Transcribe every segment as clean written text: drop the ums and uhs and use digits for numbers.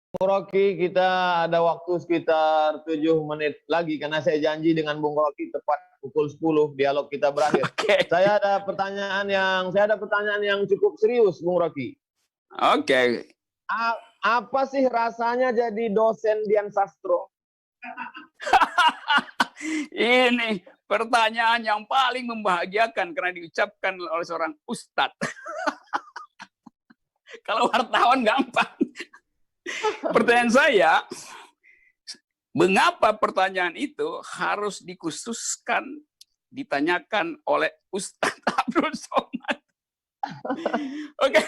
Bung Rocky, kita ada waktu sekitar 7 menit lagi karena saya janji dengan Bung Rocky tepat pukul 10 dialog kita berakhir. Oke. Saya ada pertanyaan yang cukup serius, Bung Rocky. Oke. Apa sih rasanya jadi dosen Dian Sastro? Ini pertanyaan yang paling membahagiakan karena diucapkan oleh seorang ustadz. Kalau wartawan gampang. Pertanyaan saya, mengapa pertanyaan itu harus dikhususkan ditanyakan oleh Ustadz Abdul Somad? Oke,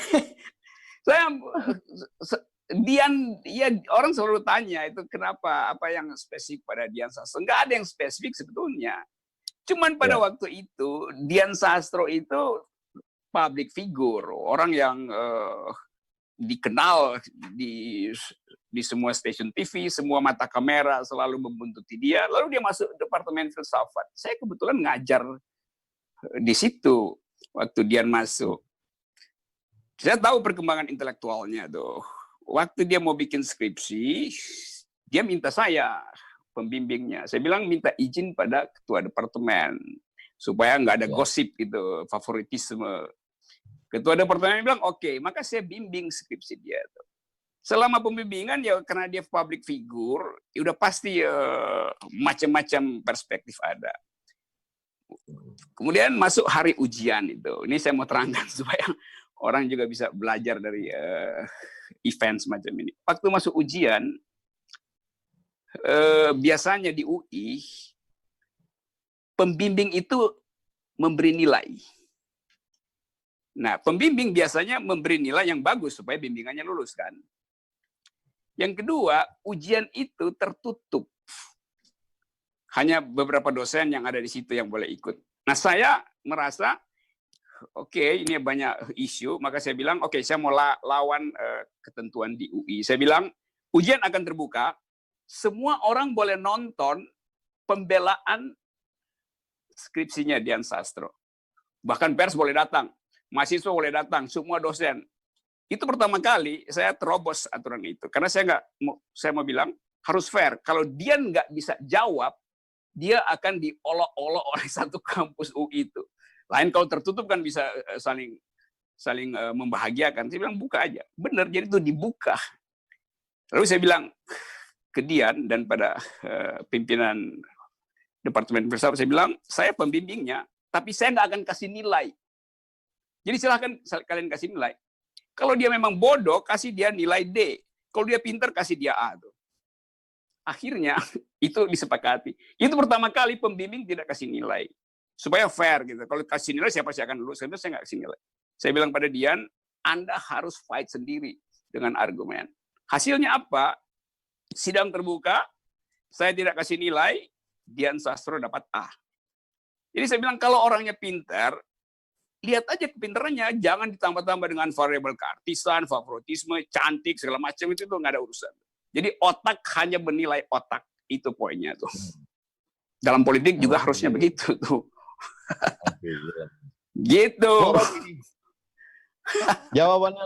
Dian, ya orang selalu tanya itu kenapa, apa yang spesifik pada Dian Sastro? Enggak ada yang spesifik sebetulnya. Cuman pada waktu itu Dian Sastro itu public figure, orang yang dikenal di semua stasiun TV, semua mata kamera selalu membuntuti dia. Lalu dia masuk departemen filsafat. Saya kebetulan ngajar di situ waktu dia masuk. Saya tahu perkembangan intelektualnya tuh. Waktu dia mau bikin skripsi, dia minta saya pembimbingnya. Saya bilang minta izin pada ketua departemen supaya nggak ada gosip gitu, favoritisme. Ketua departemen bilang oke, maka saya bimbing skripsi dia tuh. Selama pembimbingan ya karena dia public figure, ya udah pasti macam-macam perspektif ada. Kemudian masuk hari ujian itu. Ini saya mau terangkan supaya orang juga bisa belajar dari event semacam ini. Waktu masuk ujian, biasanya di UI, pembimbing itu memberi nilai. Nah, pembimbing biasanya memberi nilai yang bagus supaya bimbingannya lulus kan. Yang kedua, ujian itu tertutup. Hanya beberapa dosen yang ada di situ yang boleh ikut. Nah, saya merasa, oke, ini banyak isu, maka saya bilang, oke, saya mau lawan ketentuan di UI. Saya bilang, ujian akan terbuka, semua orang boleh nonton pembelaan skripsinya Dian Sastro. Bahkan pers boleh datang. Mahasiswa boleh datang, semua dosen. Itu pertama kali saya terobos aturan itu. Karena saya mau bilang harus fair. Kalau dia nggak bisa jawab, dia akan diolok-olok oleh satu kampus UI itu. Lain kalau tertutup kan bisa saling membahagiakan. Saya bilang buka aja. Benar, jadi itu dibuka. Lalu saya bilang ke Dian dan pada pimpinan Departemen Filsafat, saya bilang, saya pembimbingnya, tapi saya nggak akan kasih nilai. Jadi silahkan kalian kasih nilai. Kalau dia memang bodoh, kasih dia nilai D. Kalau dia pintar, kasih dia A. Tuh. Akhirnya, itu disepakati. Itu pertama kali pembimbing tidak kasih nilai. Supaya fair. Gitu. Kalau kasih nilai, siapa sih akan lulus? Saya nggak kasih nilai. Saya bilang pada Dian, Anda harus fight sendiri dengan argumen. Hasilnya apa? Sidang terbuka, saya tidak kasih nilai, Dian Sastro dapat A. Jadi saya bilang, kalau orangnya pintar, lihat aja kepintarannya, jangan ditambah-tambah dengan variabel keartisan, favoritisme, cantik, segala macam itu tuh nggak ada urusan. Jadi otak hanya bernilai otak, itu poinnya tuh. Dalam politik juga harusnya begitu tuh. Gitu. Jawabannya